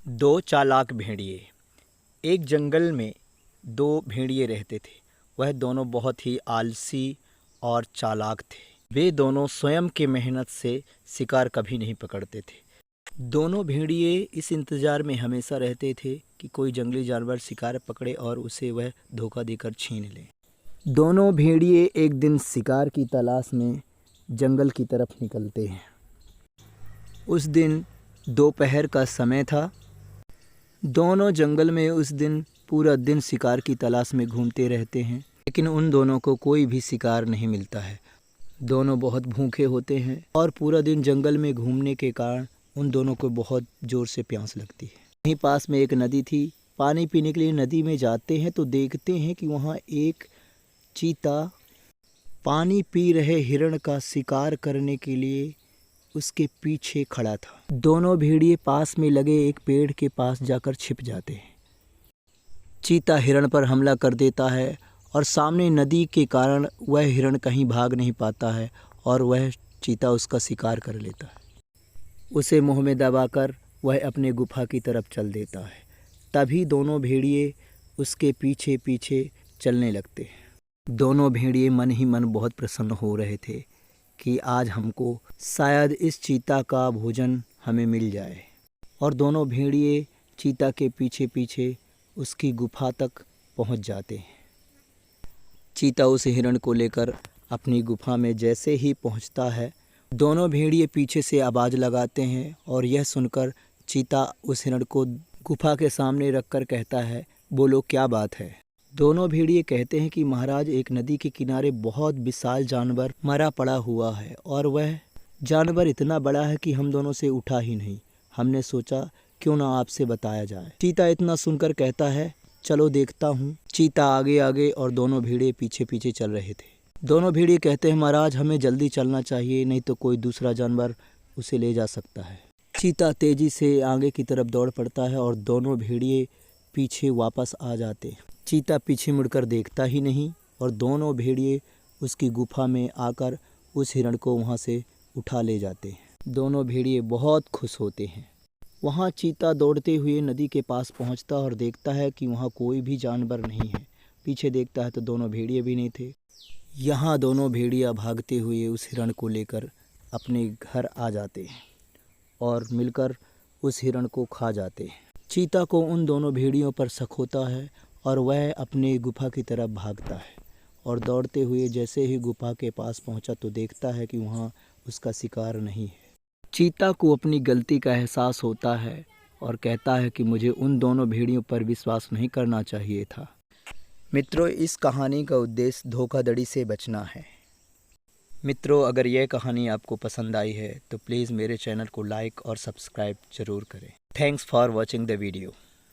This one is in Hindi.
दो चालाक भेड़िए। एक जंगल में दो भेड़िए रहते थे। वह दोनों बहुत ही आलसी और चालाक थे। वे दोनों स्वयं की मेहनत से शिकार कभी नहीं पकड़ते थे। दोनों भेड़िए इस इंतज़ार में हमेशा रहते थे कि कोई जंगली जानवर शिकार पकड़े और उसे वह धोखा देकर छीन ले। दोनों भेड़िए एक दिन शिकार की तलाश में जंगल की तरफ निकलते हैं। उस दिन दोपहर का समय था। दोनों जंगल में उस दिन पूरा दिन शिकार की तलाश में घूमते रहते हैं, लेकिन उन दोनों को कोई भी शिकार नहीं मिलता है। दोनों बहुत भूखे होते हैं और पूरा दिन जंगल में घूमने के कारण उन दोनों को बहुत ज़ोर से प्यास लगती है। वहीं पास में एक नदी थी। पानी पीने के लिए नदी में जाते हैं तो देखते हैं कि वहाँ एक चीता पानी पी रहे हिरण का शिकार करने के लिए उसके पीछे खड़ा था। दोनों भेड़िए पास में लगे एक पेड़ के पास जाकर छिप जाते हैं। चीता हिरण पर हमला कर देता है और सामने नदी के कारण वह हिरण कहीं भाग नहीं पाता है और वह चीता उसका शिकार कर लेता है। उसे मुंह में दबाकर वह अपने गुफा की तरफ चल देता है। तभी दोनों भेड़िए उसके पीछे पीछे चलने लगते हैं। दोनों भेड़िए मन ही मन बहुत प्रसन्न हो रहे थे कि आज हमको शायद इस चीता का भोजन हमें मिल जाए। और दोनों भेड़िए चीता के पीछे पीछे उसकी गुफा तक पहुंच जाते हैं। चीता उस हिरण को लेकर अपनी गुफा में जैसे ही पहुंचता है, दोनों भेड़िए पीछे से आवाज़ लगाते हैं और यह सुनकर चीता उस हिरण को गुफा के सामने रखकर कहता है, बोलो क्या बात है। दोनों भेड़िए कहते हैं कि महाराज, एक नदी के किनारे बहुत विशाल जानवर मरा पड़ा हुआ है और वह जानवर इतना बड़ा है कि हम दोनों से उठा ही नहीं। हमने सोचा क्यों ना आपसे बताया जाए। चीता इतना सुनकर कहता है, चलो देखता हूँ। चीता आगे आगे और दोनों भेड़िए पीछे पीछे चल रहे थे। दोनों भेड़िए कहते हैं, महाराज हमें जल्दी चलना चाहिए, नहीं तो कोई दूसरा जानवर उसे ले जा सकता है। चीता तेजी से आगे की तरफ दौड़ पड़ता है और दोनों भेड़िए पीछे वापस आ जाते हैं। चीता पीछे मुड़कर देखता ही नहीं और दोनों भेड़िए उसकी गुफा में आकर उस हिरण को वहाँ से उठा ले जाते हैं। दोनों भेड़िए बहुत खुश होते हैं। वहाँ चीता दौड़ते हुए नदी के पास पहुँचता और देखता है कि वहाँ कोई भी जानवर नहीं है। पीछे देखता है तो दोनों भेड़िए भी नहीं थे। यहाँ दोनों भेड़िया भागते हुए उस हिरण को लेकर अपने घर आ जाते हैं और मिलकर उस हिरण को खा जाते हैं। चीता को उन दोनों भेड़ियों पर शक होता है और वह अपने गुफा की तरफ भागता है और दौड़ते हुए जैसे ही गुफा के पास पहुंचा तो देखता है कि वहां उसका शिकार नहीं है। चीता को अपनी गलती का एहसास होता है और कहता है कि मुझे उन दोनों भेड़ियों पर विश्वास नहीं करना चाहिए था। मित्रों, इस कहानी का उद्देश्य धोखाधड़ी से बचना है। मित्रों, अगर यह कहानी आपको पसंद आई है तो प्लीज़ मेरे चैनल को लाइक और सब्सक्राइब ज़रूर करें। Thanks for watching the video.